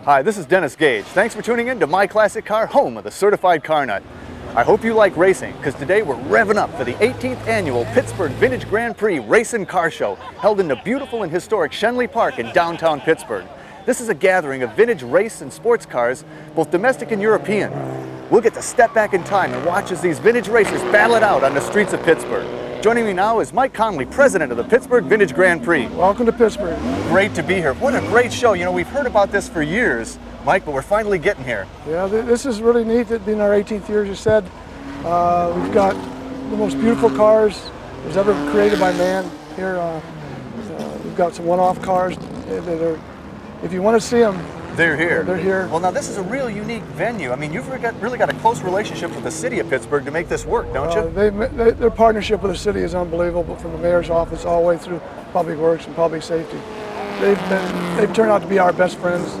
Hi, this is Dennis Gage. Thanks for tuning in to My Classic Car, home of the certified car nut. I hope you like racing, because today we're revving up for the 18th annual Pittsburgh Vintage Grand Prix Race and Car Show, held in the beautiful and historic Connelly Park in downtown Pittsburgh. This is a gathering of vintage race and sports cars, both domestic and European. We'll get to step back in time and watch as these vintage racers battle it out on the streets of Pittsburgh. Joining me now is Mike Connelly, president of the Pittsburgh Vintage Grand Prix. Welcome to Pittsburgh. Great to be here. What a great show. You know, we've heard about this for years, Mike, but we're finally getting here. Yeah, this is really neat. It's been our 18th year, as you said. We've got the most beautiful cars that was ever created by man here. We've got some one-off cars that are, if you want to see them, they're here. They're here. Well, now this is a real unique venue. I mean, you've really got a close relationship with the city of Pittsburgh to make this work, don't you? Their partnership with the city is unbelievable, from the mayor's office all the way through public works and public safety. They've turned out to be our best friends.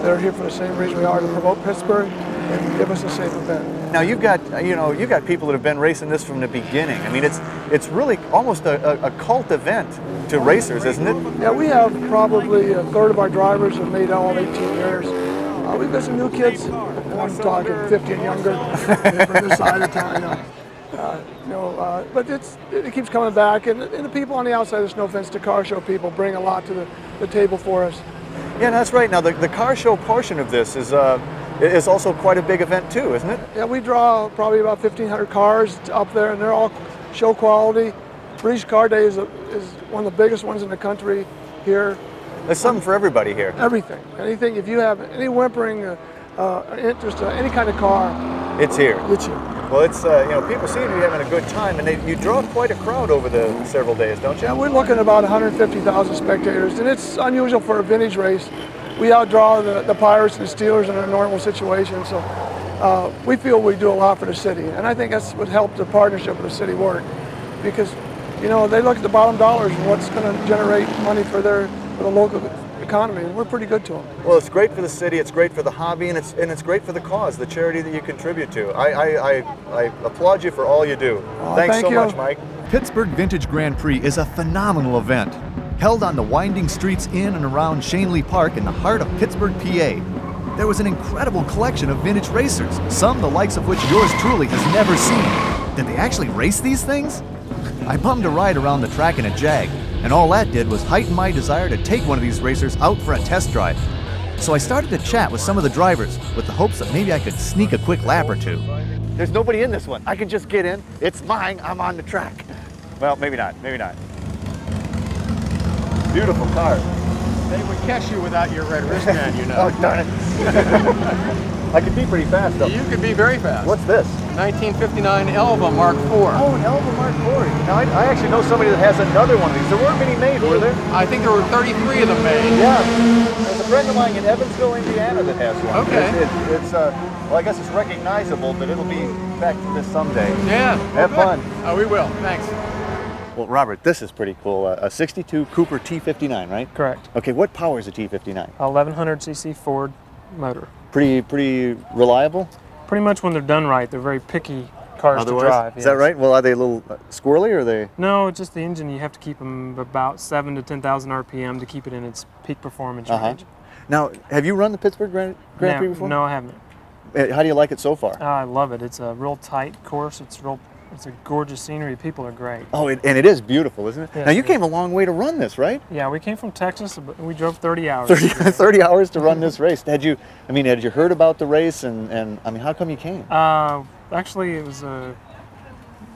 They're here for the same reason we are, to promote Pittsburgh and give us a safe event. Now you've got people that have been racing this from the beginning. I mean, it's really almost a cult event to racers, isn't it? Yeah, we have probably a third of our drivers have made all 18 years. We've got some new kids. I'm talking 50 and younger from this side of town. But it keeps coming back, and the people on the outside, there's no offense to car show people, bring a lot to the table for us. Yeah, that's right. Now the car show portion of this is also quite a big event too, isn't it? Yeah, we draw probably about 1,500 cars up there, and they're all show quality. British Car Day is one of the biggest ones in the country here. There's something for everybody here. Everything. Anything, if you have any whimpering interest in any kind of car, it's here. It's here. Well, it's people seem to be having a good time, and you draw quite a crowd over the several days, don't you? Yeah, we're looking at about 150,000 spectators, and it's unusual for a vintage race. We outdraw the Pirates and the Steelers in a normal situation, so we feel we do a lot for the city, and I think that's what helped the partnership with the city work, because they look at the bottom dollars and what's going to generate money for the local economy, and we're pretty good to them. Well, it's great for the city, it's great for the hobby, and it's great for the cause, the charity that you contribute to. I applaud you for all you do. Thanks so much, Mike. Pittsburgh Vintage Grand Prix is a phenomenal event, held on the winding streets in and around Connelly Park in the heart of Pittsburgh, PA. There was an incredible collection of vintage racers, some the likes of which yours truly has never seen. Did they actually race these things? I bummed a ride around the track in a Jag, and all that did was heighten my desire to take one of these racers out for a test drive. So I started to chat with some of the drivers with the hopes that maybe I could sneak a quick lap or two. There's nobody in this one. I can just get in. It's mine. I'm on the track. Well, maybe not. Maybe not. Beautiful car. They would catch you without your red wristband, Oh, darn it. I could be pretty fast, though. You could be very fast. What's this? 1959 Elva Mark IV. Oh, an Elva Mark IV. Now, I actually know somebody that has another one of these. There weren't many made, were there? I think there were 33 of them made. Yeah. There's a friend of mine in Evansville, Indiana that has one. Okay. Well, I guess it's recognizable, but it'll be back to this someday. Yeah. Have fun. Oh, we will. Thanks. Well, Robert, this is pretty cool. A 62 Cooper T59, right? Correct. Okay, what power is a T59? 1100cc Ford motor. Pretty reliable? Pretty much when they're done right, they're very picky cars to drive. Is that right? Well, are they a little squirrely, or are they? No, just the engine. You have to keep them about 7,000 to 10,000 RPM to keep it in its peak performance range. Now, have you run the Pittsburgh Grand Prix before? No, I haven't. How do you like it so far? I love it. It's a real tight course. It's a gorgeous scenery. People are great. Oh, and it is beautiful, isn't it? Yes, now, you came a long way to run this, right? Yeah, we came from Texas, but we drove 30 hours. 30 hours to run this race. Had you heard about the race, and I mean, how come you came? Actually, it was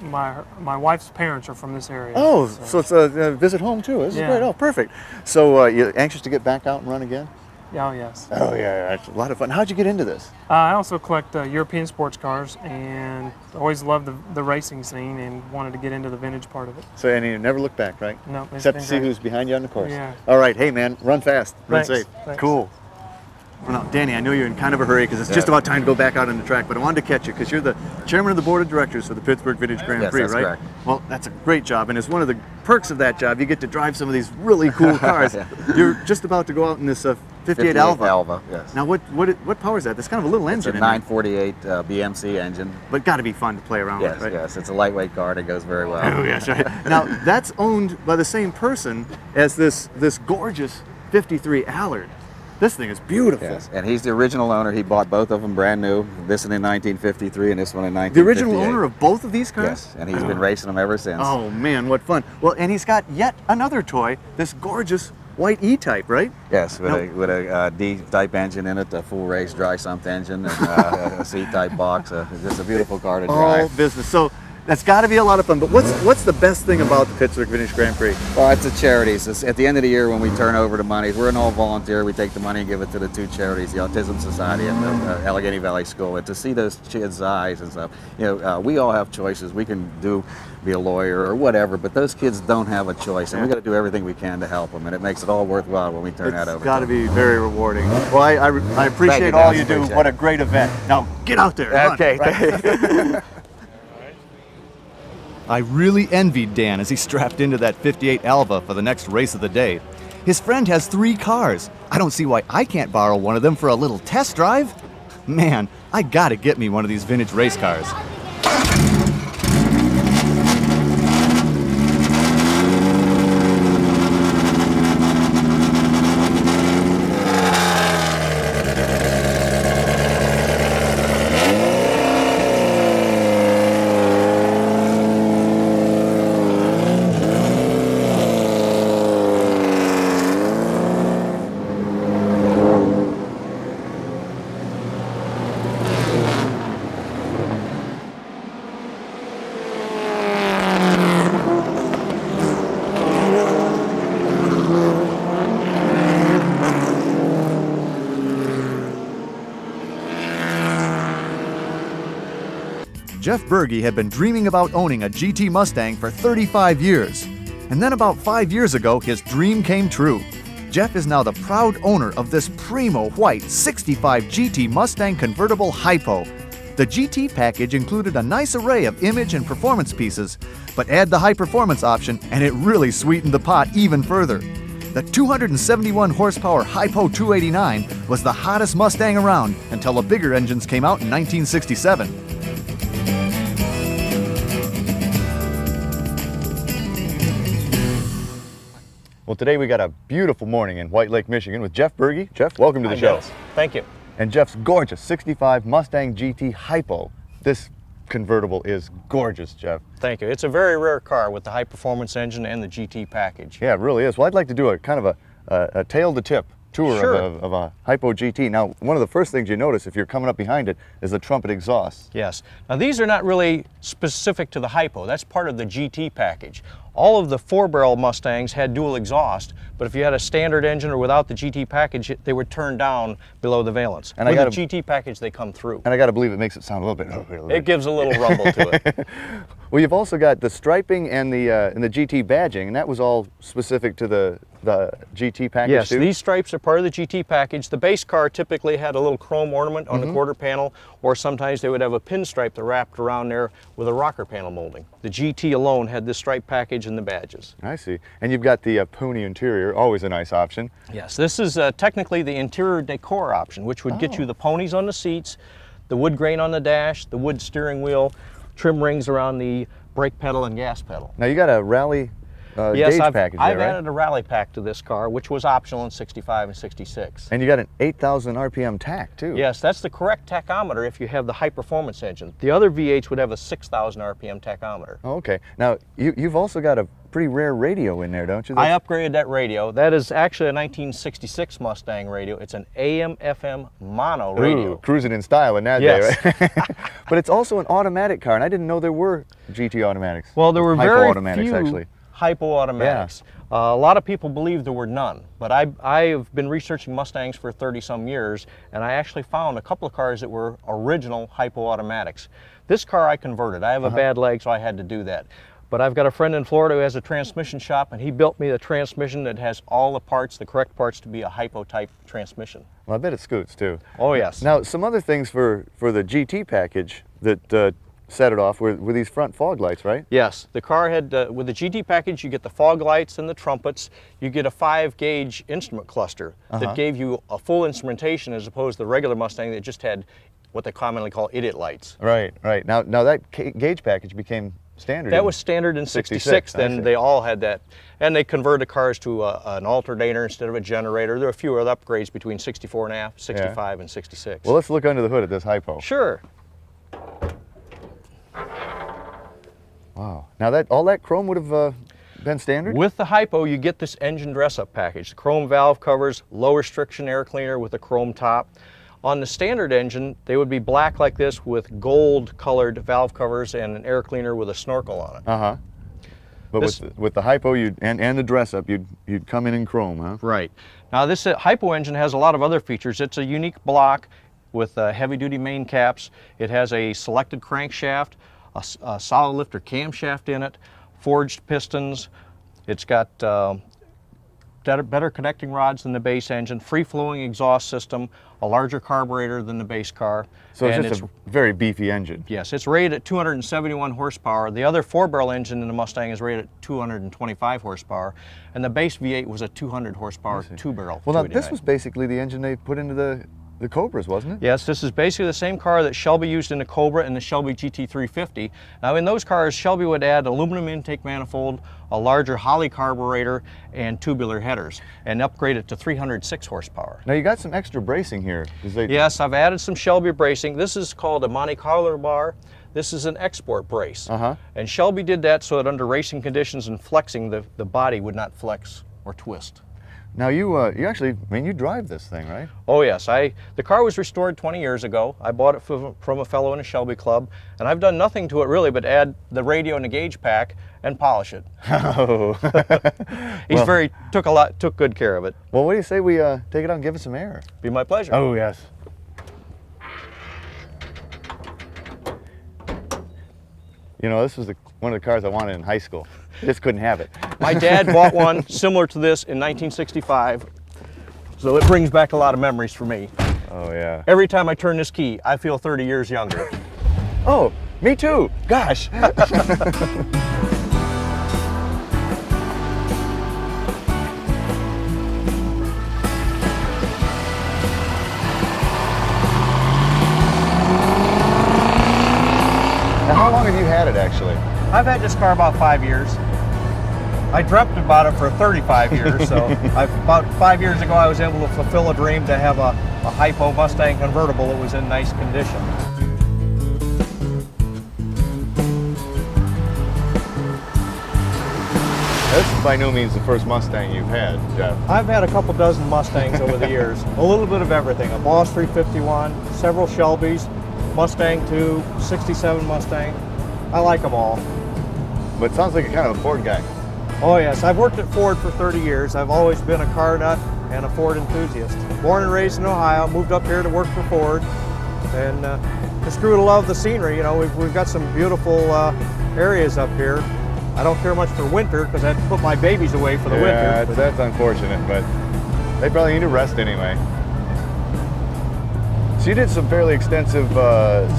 my wife's parents are from this area. Oh, so it's a visit home too. This is great. Oh, perfect. So you're anxious to get back out and run again? Oh, yes. Oh, yeah, it's a lot of fun. How'd you get into this? I also collect European sports cars, and always loved the racing scene and wanted to get into the vintage part of it. So, and you never look back, right? No. Except to see who's behind you on the course. Yeah. All right, hey man, run fast, run Thanks. safe. Thanks. Cool. Well, now, Danny, I know you're in kind of a hurry because it's just about time to go back out on the track, but I wanted to catch you because you're the chairman of the board of directors for the Pittsburgh Vintage Grand Prix, that's right? Correct. Well, that's a great job, and as one of the perks of that job, you get to drive some of these really cool cars. You're just about to go out in this 58 Alva. Alva, yes. Now, what power is that? That's kind of a little engine. It's a 948 BMC engine. But got to be fun to play around Yes, with, right? yes. It's a lightweight car that goes very well. Oh, yes, right. Now, that's owned by the same person as this gorgeous 53 Allard. This thing is beautiful. Yes, and he's the original owner. He bought both of them brand new. This one in 1953 and this one in 1958. The original owner of both of these cars? Yes, and he's been racing them ever since. Oh man, what fun. Well, and he's got yet another toy, this gorgeous white E-Type, right? Yes, with a D-type engine in it, a full race dry sump engine, and a C-type box. Just a beautiful car to drive. All business. So that's got to be a lot of fun. But what's the best thing about the Pittsburgh Vintage Grand Prix? Well, it's the charities. It's at the end of the year when we turn over the money. We're an all volunteer. We take the money and give it to the two charities, the Autism Society and the Allegheny Valley School. And to see those kids' eyes and stuff, we all have choices. We can be a lawyer or whatever, but those kids don't have a choice, and we got to do everything we can to help them, and it makes it all worthwhile when we turn that over. It's got to be very rewarding. Well, I appreciate all you do. What a great event. Now get out there. Okay. Right? I really envied Dan as he strapped into that 58 Alva for the next race of the day. His friend has 3 cars. I don't see why I can't borrow one of them for a little test drive. Man, I gotta get me one of these vintage race cars. Jeff Burgy had been dreaming about owning a GT Mustang for 35 years. And then about 5 years ago, his dream came true. Jeff is now the proud owner of this primo white 65 GT Mustang convertible Hi-Po. The GT package included a nice array of image and performance pieces, but add the high performance option and it really sweetened the pot even further. The 271 horsepower Hi-Po 289 was the hottest Mustang around until the bigger engines came out in 1967. Well, today we got a beautiful morning in White Lake, Michigan with Jeff Burgy. Jeff, welcome to the show. Dennis. Thank you. And Jeff's gorgeous 65 Mustang GT Hi-Po. This convertible is gorgeous, Jeff. Thank you. It's a very rare car with the high performance engine and the GT package. Yeah, it really is. Well, I'd like to do a kind of a tail to tip tour Sure. of a Hi-Po GT. Now, one of the first things you notice if you're coming up behind it is the trumpet exhaust. Yes. Now these are not really specific to the Hi-Po. That's part of the GT package. All of the 4-barrel Mustangs had dual exhaust, but if you had a standard engine or without the GT package, they would turn down below the valence. And with the GT package, they come through. And I got to believe it makes it sound a little bit... It gives a little rumble to it. Well, you've also got the striping and the GT badging, and that was all specific to the GT package, yes, too? These stripes are part of the GT package. The base car typically had a little chrome ornament on the quarter panel, or sometimes they would have a pinstripe that wrapped around there with a rocker panel molding. The GT alone had this stripe package and the badges. I see. And you've got the pony interior, always a nice option. Yes, this is technically the interior decor option, which would get you the ponies on the seats, the wood grain on the dash, the wood steering wheel, trim rings around the brake pedal and gas pedal. Now you got a rally yes, gauge I've package there, right? added a rally pack to this car, which was optional in 65 and 66. And you got an 8,000 RPM tach, too. Yes, that's the correct tachometer if you have the high performance engine. The other V8s would have a 6,000 RPM tachometer. Oh, okay. Now, you've also got a pretty rare radio in there, don't you? I upgraded that radio. That is actually a 1966 Mustang radio. It's an AM/FM mono radio. Ooh, cruising in style in that day, right? But it's also an automatic car, and I didn't know there were GT automatics. Well, there were Hi-Po very automatics, few actually. Hi-Po automatics. A lot of people believe there were none, but I've been researching Mustangs for 30-some years, and I actually found a couple of cars that were original Hi-Po automatics. This car I converted. I have a bad leg, so I had to do that. But I've got a friend in Florida who has a transmission shop, and he built me a transmission that has all the parts, the correct parts to be a Hi-Po type transmission. Well, I bet it scoots, too. Oh, yes. Now, some other things for the GT package that set it off were these front fog lights, right? Yes, the car had, with the GT package, you get the fog lights and the trumpets. You get a 5-gauge instrument cluster that gave you a full instrumentation as opposed to the regular Mustang that just had what they commonly call idiot lights. Right, right. Now that gauge package became standard. That was standard in 66. Then they all had that. And they converted cars to an alternator instead of a generator. There were a few other upgrades between 64 and a half, 65, and 66. Well, let's look under the hood at this Hi-Po. Sure. Wow. Now all that chrome would have been standard? With the Hi-Po, you get this engine dress-up package. The chrome valve covers, low restriction air cleaner with a chrome top. On the standard engine, they would be black like this with gold-colored valve covers and an air cleaner with a snorkel on it. Uh-huh. But with the Hi-Po and the dress-up, you'd come in chrome, huh? Right. Now this Hi-Po engine has a lot of other features. It's a unique block with heavy-duty main caps. It has a selected crankshaft, a solid lifter camshaft in it, forged pistons. It's got better connecting rods than the base engine, free-flowing exhaust system, a larger carburetor than the base car. So it's just a very beefy engine. Yes, it's rated at 271 horsepower. The other 4-barrel engine in the Mustang is rated at 225 horsepower, and the base V8 was a 200 horsepower 2-barrel. Well, now this was basically the engine they put into the Cobras, wasn't it? Yes, this is basically the same car that Shelby used in the Cobra and the Shelby GT350. Now in those cars, Shelby would add aluminum intake manifold, a larger Holly carburetor, and tubular headers, and upgrade it to 306 horsepower. Now you got some extra bracing here. Yes, I've added some Shelby bracing. This is called a Monte Carlo bar. This is an export brace. And Shelby did that so that under racing conditions and flexing, the body would not flex or twist. Now you actually, you drive this thing, right? Oh yes, the car was restored 20 years ago. I bought it from a fellow in a Shelby club, and I've done nothing to it really but add the radio and the gauge pack and polish it. Oh. took good care of it. Well, what do you say we take it out and give it some air? Be my pleasure. Oh yes. You know, this was one of the cars I wanted in high school. Just couldn't have it. My dad bought one similar to this in 1965, so it brings back a lot of memories for me. Oh yeah. Every time I turn this key, I feel 30 years younger. Oh, me too. Gosh. Now, how long have you had it actually? I've had this car about 5 years. I dreamt about it for 35 years, so about 5 years ago I was able to fulfill a dream to have a Hi-Po Mustang convertible that was in nice condition. This is by no means the first Mustang you've had, Jeff. I've had a couple dozen Mustangs over the years, a little bit of everything. A Boss 351, several Shelbys, Mustang 2, 67 Mustang. I like them all. But it sounds like you're kind of a Ford guy. Oh yes, I've worked at Ford for 30 years. I've always been a car nut and a Ford enthusiast. Born and raised in Ohio, moved up here to work for Ford, and just grew to love the scenery. You know, we've got some beautiful areas up here. I don't care much for winter because I have to put my babies away for the winter. Yeah, that's unfortunate, but they probably need a rest anyway. So you did some fairly extensive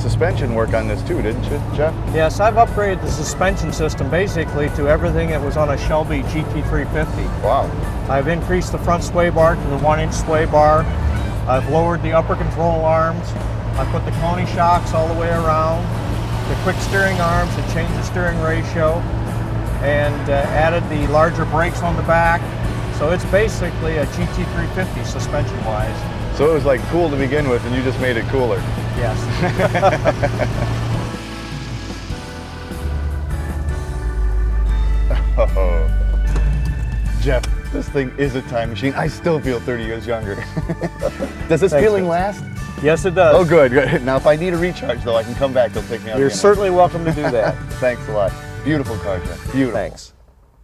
suspension work on this too, didn't you, Jeff? Yes, I've upgraded the suspension system basically to everything that was on a Shelby GT350. Wow. I've increased the front sway bar to the 1-inch sway bar. I've lowered the upper control arms. I put the Connelly shocks all the way around, the quick steering arms to change the steering ratio, and added the larger brakes on the back. So it's basically a GT350 suspension-wise. So it was like cool to begin with, and you just made it cooler. Yes. Oh. Jeff, this thing is a time machine. I still feel 30 years younger. Does this feeling last? Yes, it does. Oh, good, good. Now, if I need a recharge, though, I can come back. You'll take me out You're again. certainly welcome to do that. Thanks a lot. Beautiful car, Jeff. Beautiful. Thanks.